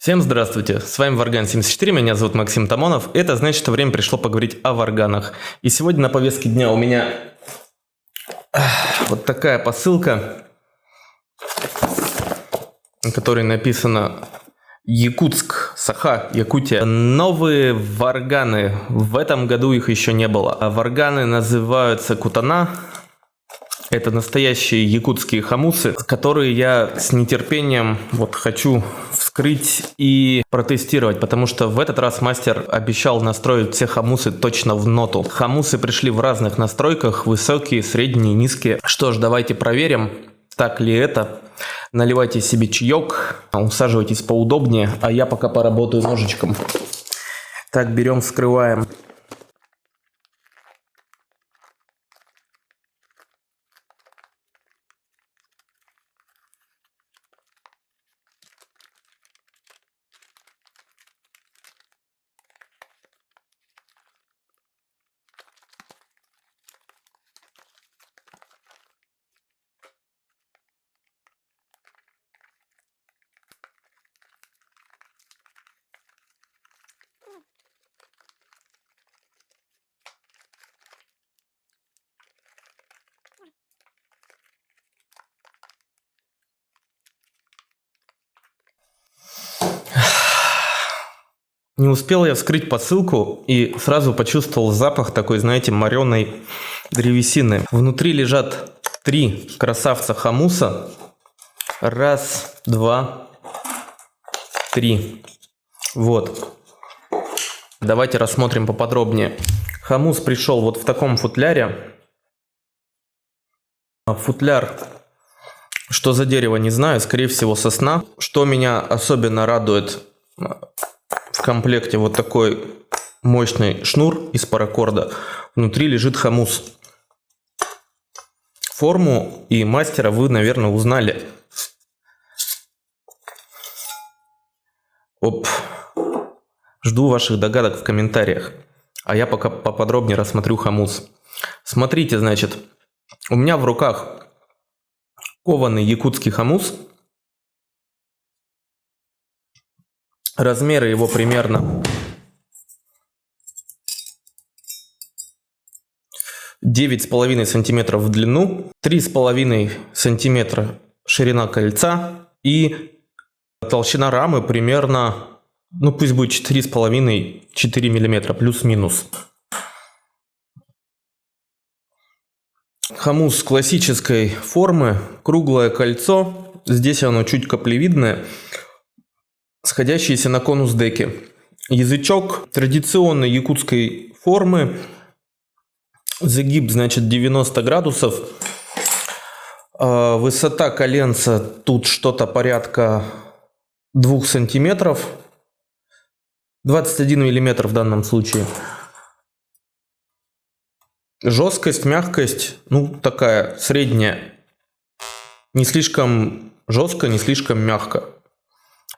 Всем здравствуйте, с вами Варган 74, меня зовут Максим Тамонов. Это значит, что время пришло поговорить о варганах. И сегодня на повестке дня у меня вот такая посылка, на которой написано Якутск, Саха, Якутия. Новые варганы, в этом году их еще не было. А варганы называются кутана. Это настоящие якутские хомусы, которые я с нетерпением хочу вскрыть и протестировать, потому что в этот раз мастер обещал настроить все хомусы точно в ноту. Хомусы пришли в разных настройках, высокие, средние, низкие. Что ж, давайте проверим, так ли это. Наливайте себе чаек, усаживайтесь поудобнее, а я пока поработаю ножичком. Так, берем, вскрываем. Не успел я вскрыть посылку и сразу почувствовал запах такой, знаете, мореной древесины. Внутри лежат 3 красавца хомуса. Раз, два, 3. Вот. Давайте рассмотрим поподробнее. Хомус пришел вот в таком футляре. Футляр, что за дерево, не знаю, скорее всего сосна. Что меня особенно радует, в комплекте вот такой мощный шнур из паракорда. Внутри лежит хомус. Форму и мастера вы, наверное, узнали. Жду ваших догадок в комментариях. А я пока поподробнее рассмотрю хомус. Смотрите, значит, у меня в руках кованый якутский хомус. Размеры его примерно 9,5 сантиметров в длину, 3,5 сантиметра ширина кольца и толщина рамы примерно, пусть будет 4,5-4 миллиметра, плюс-минус. Хомус классической формы, круглое кольцо, здесь оно чуть каплевидное, сходящиеся на конус деки. Язычок традиционной якутской формы. Загиб, значит, 90 градусов. Высота коленца тут что-то порядка 2 сантиметров. 21 миллиметр в данном случае. Жесткость, мягкость, такая средняя. Не слишком жестко, не слишком мягко.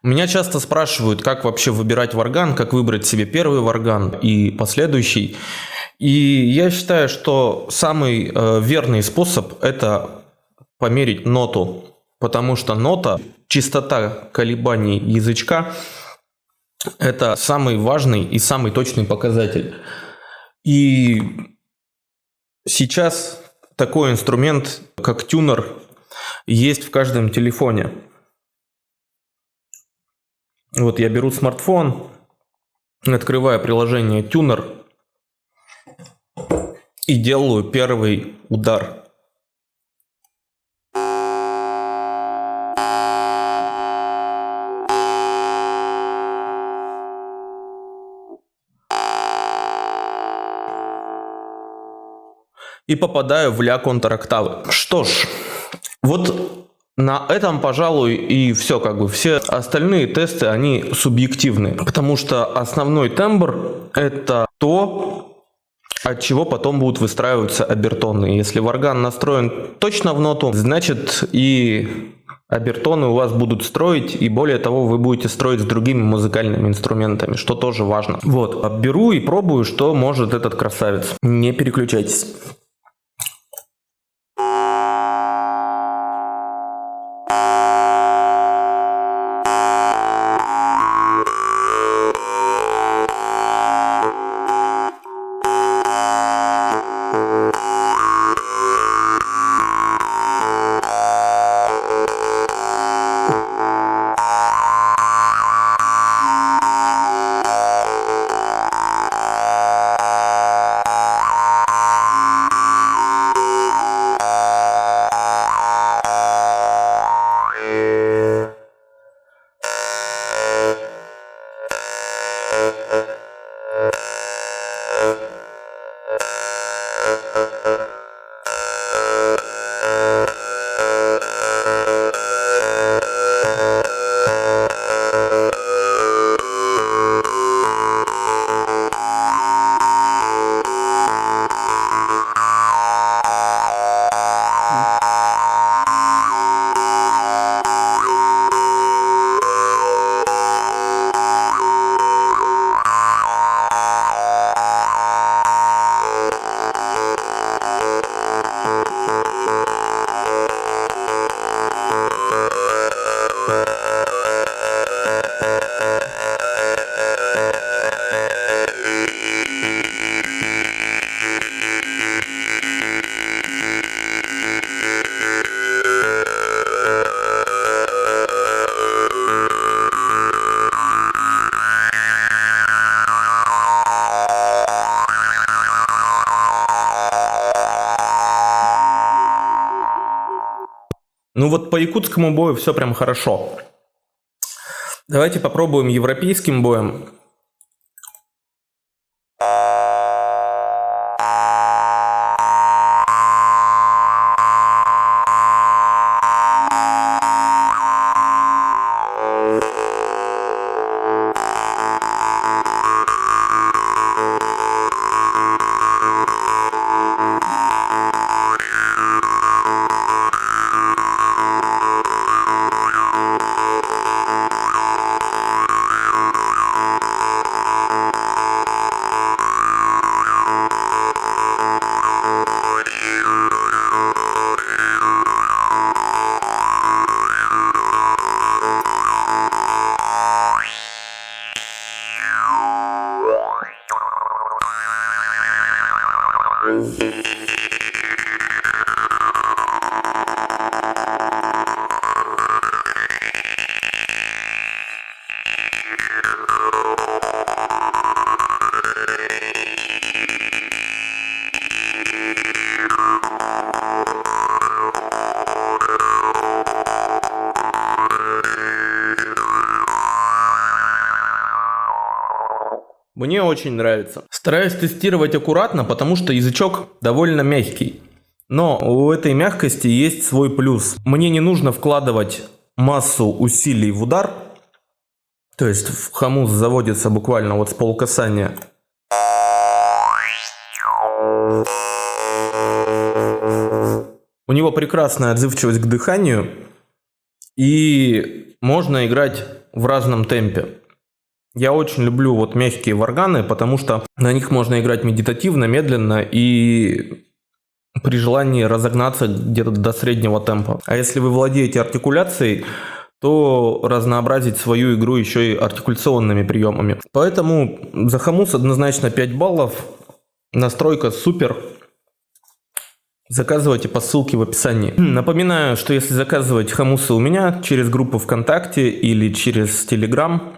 Меня часто спрашивают, как вообще выбирать варган, как выбрать себе первый варган и последующий. И я считаю, что самый верный способ – это померить ноту. Потому что нота, частота колебаний язычка – это самый важный и самый точный показатель. И сейчас такой инструмент, как тюнер, есть в каждом телефоне. Вот я беру смартфон, открываю приложение Tuner и делаю первый удар. И попадаю в ля контр-октавы. Что ж, вот на этом, пожалуй, и все, все остальные тесты, они субъективны, потому что основной тембр – это то, от чего потом будут выстраиваться обертоны. Если варган настроен точно в ноту, значит и обертоны у вас будут строить, и более того, вы будете строить с другими музыкальными инструментами, что тоже важно. Беру и пробую, что может этот красавец. Не переключайтесь. Ну вот по якутскому бою все прям хорошо. Давайте попробуем европейским боем. Мне очень нравится. Стараюсь тестировать аккуратно, потому что язычок довольно мягкий. Но у этой мягкости есть свой плюс. Мне не нужно вкладывать массу усилий в удар. То есть хамус заводится буквально вот с полкасания. У него прекрасная отзывчивость к дыханию. И можно играть в разном темпе. Я очень люблю вот мягкие варганы, потому что на них можно играть медитативно, медленно и при желании разогнаться где-то до среднего темпа. А если вы владеете артикуляцией, то разнообразить свою игру еще и артикуляционными приемами. Поэтому за хамус однозначно 5 баллов. Настройка супер. Заказывайте по ссылке в описании. Напоминаю, что если заказывать хамусы у меня через группу ВКонтакте или через Telegram,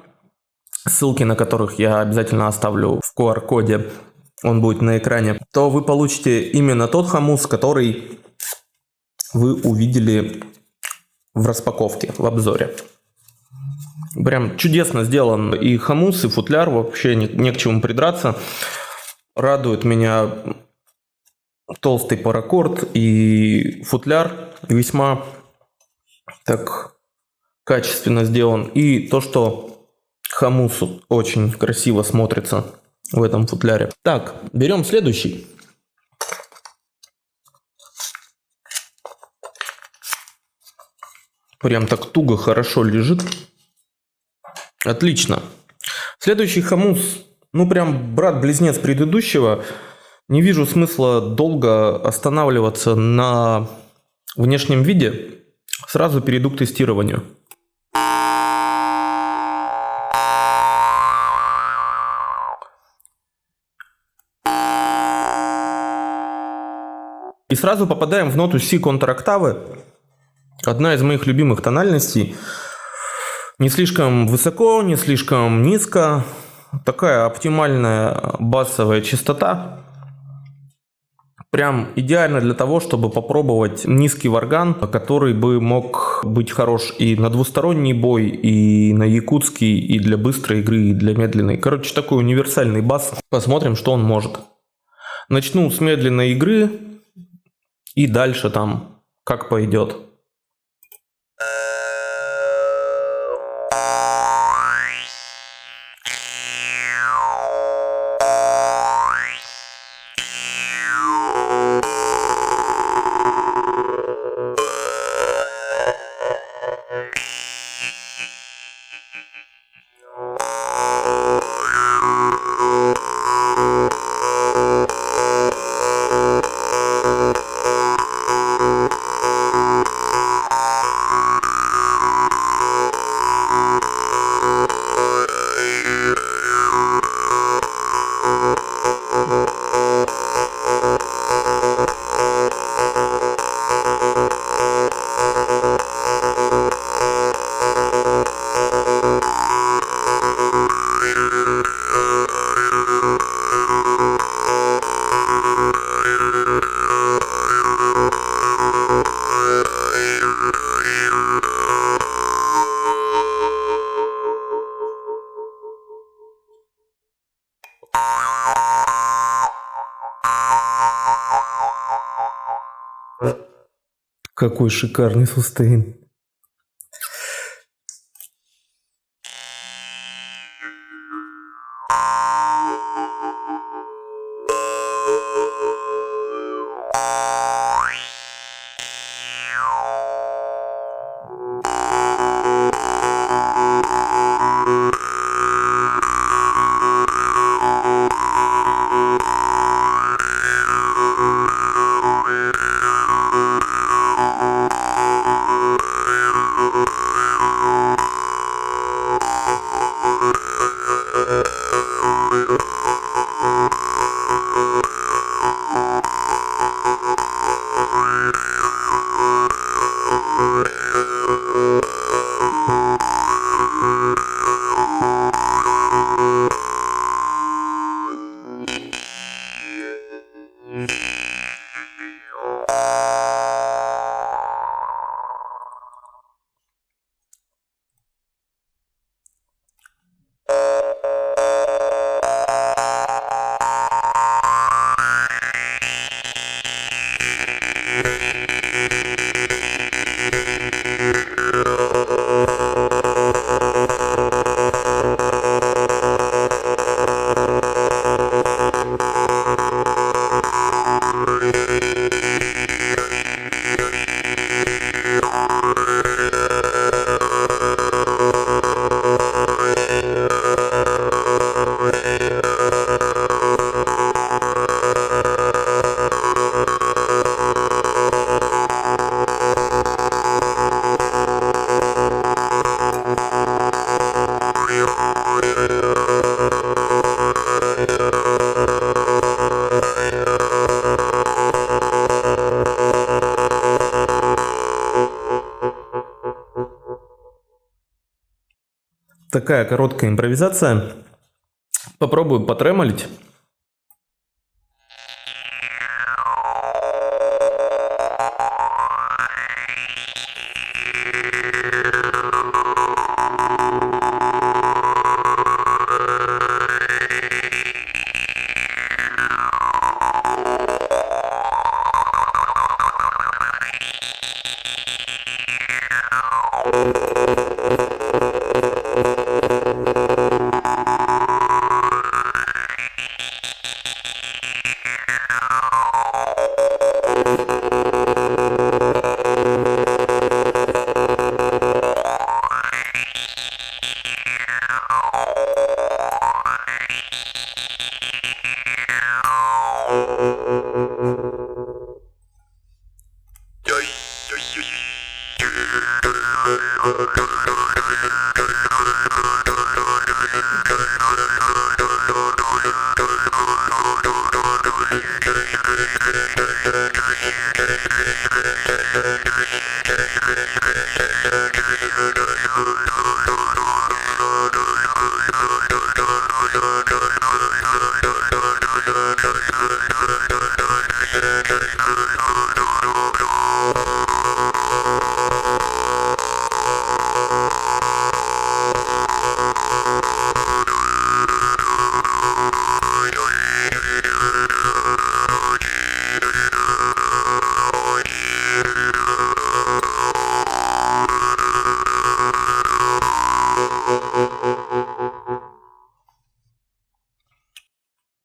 ссылки на которых я обязательно оставлю в QR-коде, он будет на экране, то вы получите именно тот хамус, который вы увидели в распаковке, в обзоре. Прям чудесно сделан и хамус, и футляр, вообще не к чему придраться. Радует меня толстый паракорд и футляр весьма так качественно сделан. И то, что хамус очень красиво смотрится в этом футляре. Так, берем следующий. Прям так туго, хорошо лежит. Отлично. Следующий хамус, ну прям брат-близнец предыдущего. Не вижу смысла долго останавливаться на внешнем виде. Сразу перейду к тестированию. И сразу попадаем в ноту си контроктавы. Одна из моих любимых тональностей. Не слишком высоко, не слишком низко. Такая оптимальная басовая частота. Прям идеально для того, чтобы попробовать низкий варган, который бы мог быть хорош и на двусторонний бой, и на якутский, и для быстрой игры, и для медленной. Короче, такой универсальный бас. Посмотрим, что он может. Начну с медленной игры. И дальше там как пойдет. Какой шикарный сустейн. Такая короткая импровизация. Попробую потремолить.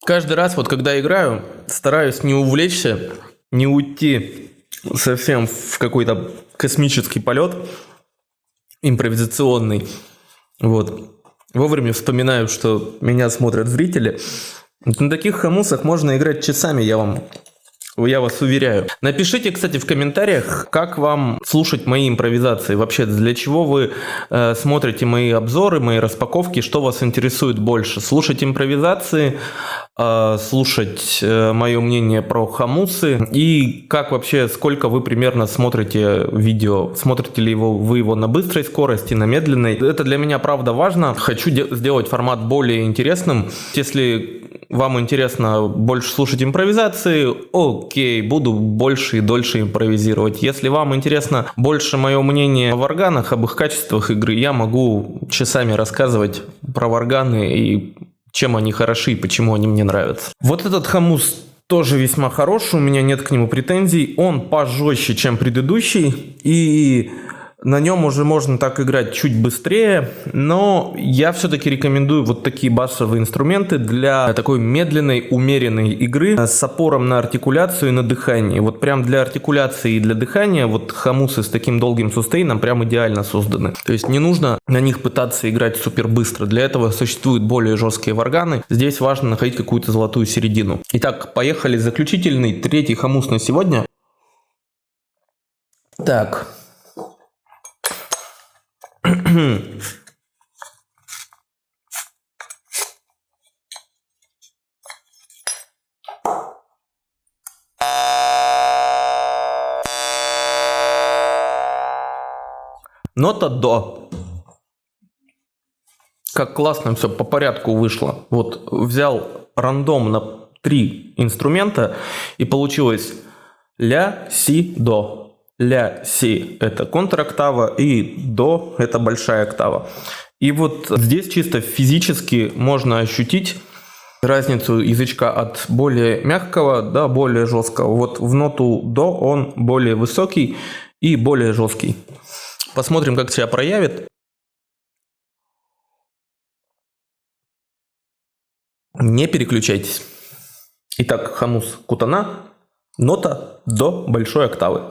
Каждый раз, вот когда играю, стараюсь не увлечься, не уйти совсем в какой-то космический полет импровизационный. Вот. Вовремя вспоминаю, что меня смотрят зрители. На таких хамусах можно играть часами, я вас уверяю. Напишите, кстати, в комментариях, как вам слушать мои импровизации. Вообще, для чего вы смотрите мои обзоры, мои распаковки, что вас интересует больше. Слушать импровизации, слушать мое мнение про хамусы и как вообще, сколько вы примерно смотрите видео. Смотрите ли вы его на быстрой скорости, на медленной. Это для меня, правда, важно. Хочу сделать формат более интересным. Если вам интересно больше слушать импровизации, окей, буду больше и дольше импровизировать. Если вам интересно больше мое мнение о варганах, об их качествах игры, я могу часами рассказывать про варганы и чем они хороши и почему они мне нравятся. Вот этот хамус тоже весьма хороший, у меня нет к нему претензий. Он пожестче, чем предыдущий, и на нем уже можно так играть чуть быстрее, но я все-таки рекомендую вот такие басовые инструменты для такой медленной, умеренной игры с опором на артикуляцию и на дыхание. Вот прям для артикуляции и для дыхания вот хамусы с таким долгим сустейном прям идеально созданы. То есть не нужно на них пытаться играть супер быстро. Для этого существуют более жесткие варганы. Здесь важно находить какую-то золотую середину. Итак, поехали. Заключительный, третий хамус на сегодня. Так. Нота до. Как классно все по порядку вышло. Вот взял рандомно 3 инструмента и получилось ля, си, до. Ля, си – это контроктава, и до – это большая октава. И вот здесь чисто физически можно ощутить разницу язычка от более мягкого до более жесткого. Вот в ноту до он более высокий и более жесткий. Посмотрим, как себя проявит. Не переключайтесь. Итак, хамус кутана, нота до большой октавы.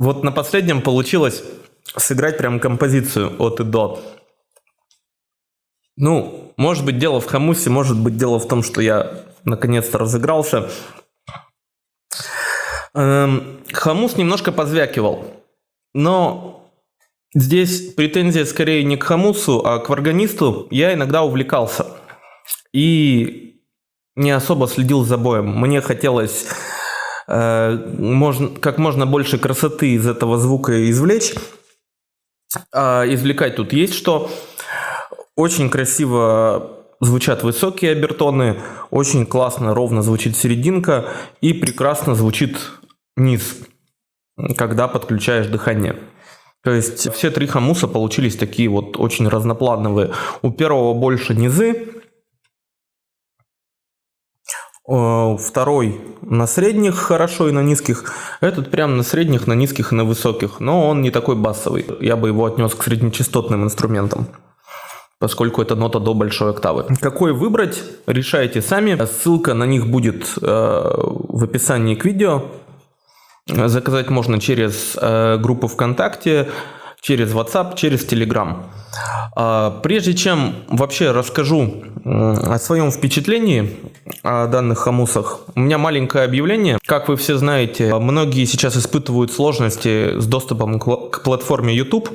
Вот на последнем получилось сыграть прям композицию от и до. Ну, может быть, дело в хомусе, может быть, дело в том, что я наконец-то разыгрался. Хомус немножко позвякивал, но здесь претензия скорее не к хомусу, а к варганисту. Я иногда увлекался и не особо следил за боем. Мне хотелось как можно больше красоты из этого звука извлечь. Извлекать тут есть что. Очень красиво звучат высокие обертоны, очень классно, ровно звучит серединка и прекрасно звучит низ, когда подключаешь дыхание. То есть все три хомуса получились такие вот очень разноплановые. У первого больше низы, второй на средних хорошо и на низких, этот прям на средних, на низких и на высоких, но он не такой басовый. Я бы его отнес к среднечастотным инструментам, поскольку это нота до большой октавы. Какой выбрать, решайте сами. Ссылка на них будет в описании к видео. Заказать можно через группу ВКонтакте, через WhatsApp, через Telegram. Прежде чем вообще расскажу о своем впечатлении о данных хомусах, у меня маленькое объявление. Как вы все знаете, многие сейчас испытывают сложности с доступом к платформе YouTube.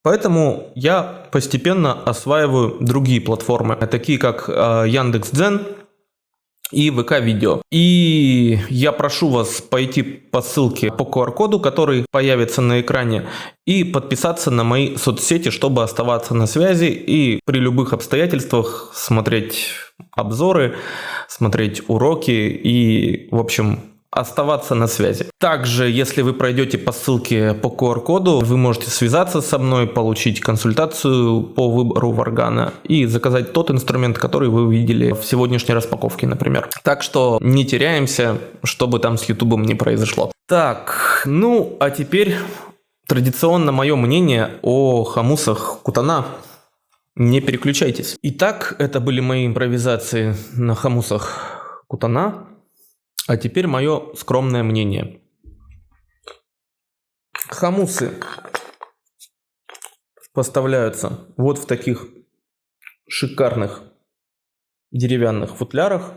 Поэтому я постепенно осваиваю другие платформы, такие как Яндекс.Дзен и ВК-видео. И я прошу вас пойти по ссылке по QR-коду, который появится на экране, и подписаться на мои соцсети, чтобы оставаться на связи и при любых обстоятельствах смотреть обзоры, смотреть уроки и, в общем, оставаться на связи. Также, если вы пройдете по ссылке по QR-коду, вы можете связаться со мной, получить консультацию по выбору варгана и заказать тот инструмент, который вы увидели в сегодняшней распаковке, например. Так что не теряемся, что бы там с Ютубом не произошло. Так, ну а теперь традиционно мое мнение о хомусах Кутана. Не переключайтесь. Итак, это были мои импровизации на хомусах Кутана. А теперь мое скромное мнение. Хомусы поставляются вот в таких шикарных деревянных футлярах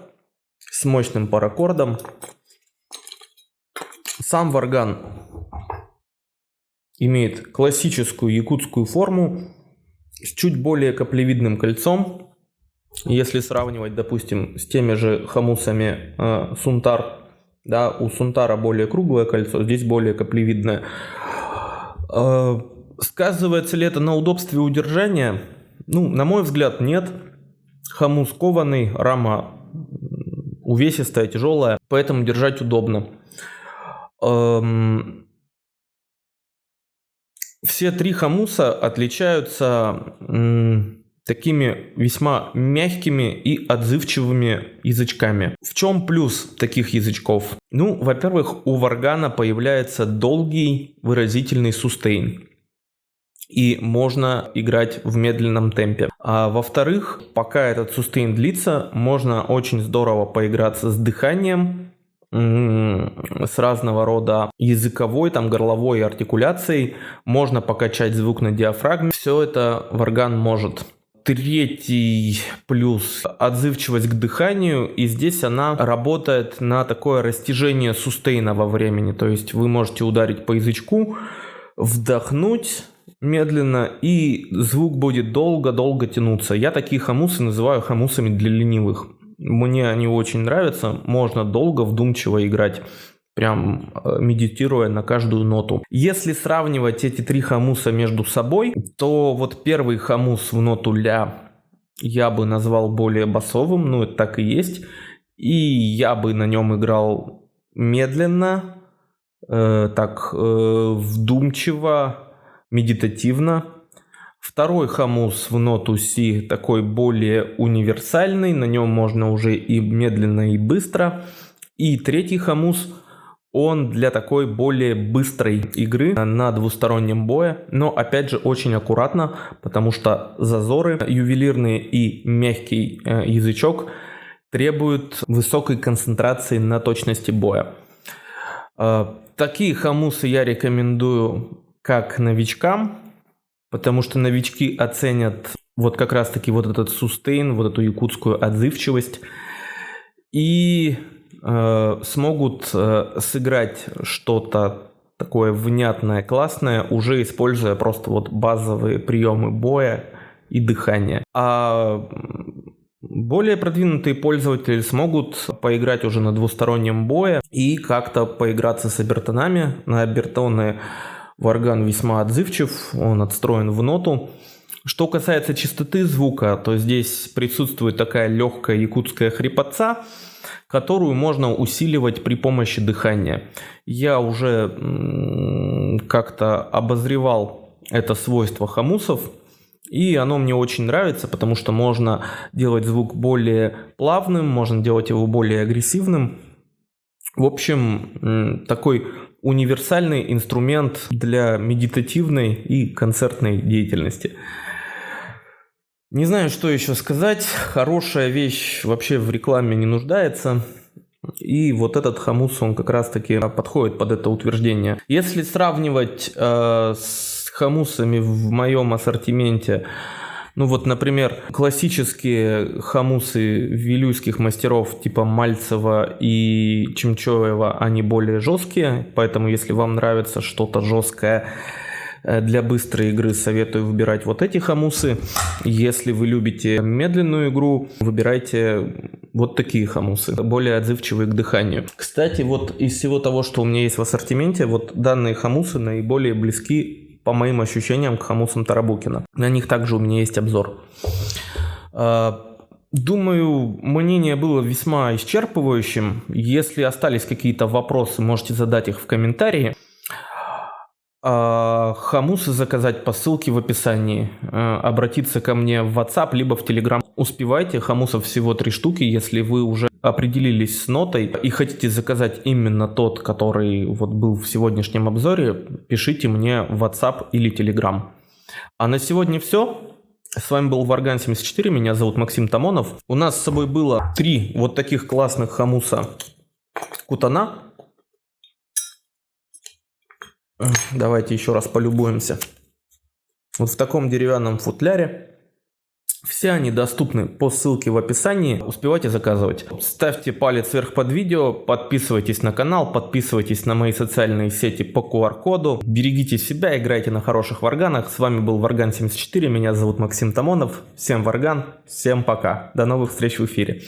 с мощным паракордом. Сам варган имеет классическую якутскую форму с чуть более каплевидным кольцом. Если сравнивать, допустим, с теми же хомусами Сунтар, да, у Сунтара более круглое кольцо, здесь более каплевидное. Сказывается ли это на удобстве удержания? Ну, на мой взгляд, нет. Хомус кованый, рама увесистая, тяжелая, поэтому держать удобно. Все три хомуса отличаются такими весьма мягкими и отзывчивыми язычками. В чем плюс таких язычков? Ну, во-первых, у варгана появляется долгий выразительный сустейн. И можно играть в медленном темпе. А во-вторых, пока этот сустейн длится, можно очень здорово поиграться с дыханием, с разного рода языковой, там, горловой артикуляцией. Можно покачать звук на диафрагме. Все это варган может. Третий плюс – отзывчивость к дыханию, и здесь она работает на такое растяжение сустейна во времени, то есть вы можете ударить по язычку, вдохнуть медленно, и звук будет долго-долго тянуться. Я такие хомусы называю хомусами для ленивых. Мне они очень нравятся, можно долго, вдумчиво играть, прям медитируя на каждую ноту. Если сравнивать эти три хомуса между собой, то вот первый хомус в ноту ля я бы назвал более басовым, ну это так и есть. И я бы на нем играл медленно, вдумчиво, медитативно. Второй хомус в ноту си такой более универсальный, на нем можно уже и медленно, и быстро. И третий хомус, он для такой более быстрой игры на двустороннем бое, но опять же очень аккуратно, потому что зазоры ювелирные и мягкий язычок требуют высокой концентрации на точности боя. Такие хомусы я рекомендую как новичкам, потому что новички оценят вот как раз-таки вот этот сустейн, вот эту якутскую отзывчивость и смогут сыграть что-то такое внятное, классное, уже используя просто вот базовые приемы боя и дыхания. А более продвинутые пользователи смогут поиграть уже на двустороннем бое и как-то поиграться с обертонами. На обертоны варган весьма отзывчив, он отстроен в ноту. Что касается частоты звука, то здесь присутствует такая легкая якутская хрипотца, которую можно усиливать при помощи дыхания. Я уже как-то обозревал это свойство хомусов, и оно мне очень нравится, потому что можно делать звук более плавным, можно делать его более агрессивным. В общем, такой универсальный инструмент для медитативной и концертной деятельности. Не знаю, что еще сказать. Хорошая вещь вообще в рекламе не нуждается. И вот этот хомус, он как раз-таки подходит под это утверждение. Если сравнивать с хомусами в моем ассортименте, ну вот, например, классические хомусы вилюйских мастеров типа Мальцева и Чемчоева, они более жесткие, поэтому если вам нравится что-то жесткое для быстрой игры, советую выбирать вот эти хомусы. Если вы любите медленную игру, выбирайте вот такие хомусы, более отзывчивые к дыханию. Кстати, вот из всего того, что у меня есть в ассортименте, вот данные хомусы наиболее близки, по моим ощущениям, к хомусам Тарабукина. На них также у меня есть обзор. Думаю, мнение было весьма исчерпывающим. Если остались какие-то вопросы, можете задать их в комментарии. Хомусы заказать по ссылке в описании, обратиться ко мне в WhatsApp либо в Telegram. Успевайте, хомусов всего 3 штуки. Если вы уже определились с нотой и хотите заказать именно тот, который вот был в сегодняшнем обзоре, пишите мне в WhatsApp или Telegram. А на сегодня все. С вами был Варган 74, меня зовут Максим Тамонов. У нас с собой было 3 вот таких классных хомуса Кутана. Давайте еще раз полюбуемся. Вот в таком деревянном футляре. Все они доступны по ссылке в описании. Успевайте заказывать. Ставьте палец вверх под видео, подписывайтесь на канал, подписывайтесь на мои социальные сети по QR-коду. Берегите себя, играйте на хороших варганах. С вами был Варган 74, меня зовут Максим Тамонов. Всем варган, всем пока. До новых встреч в эфире.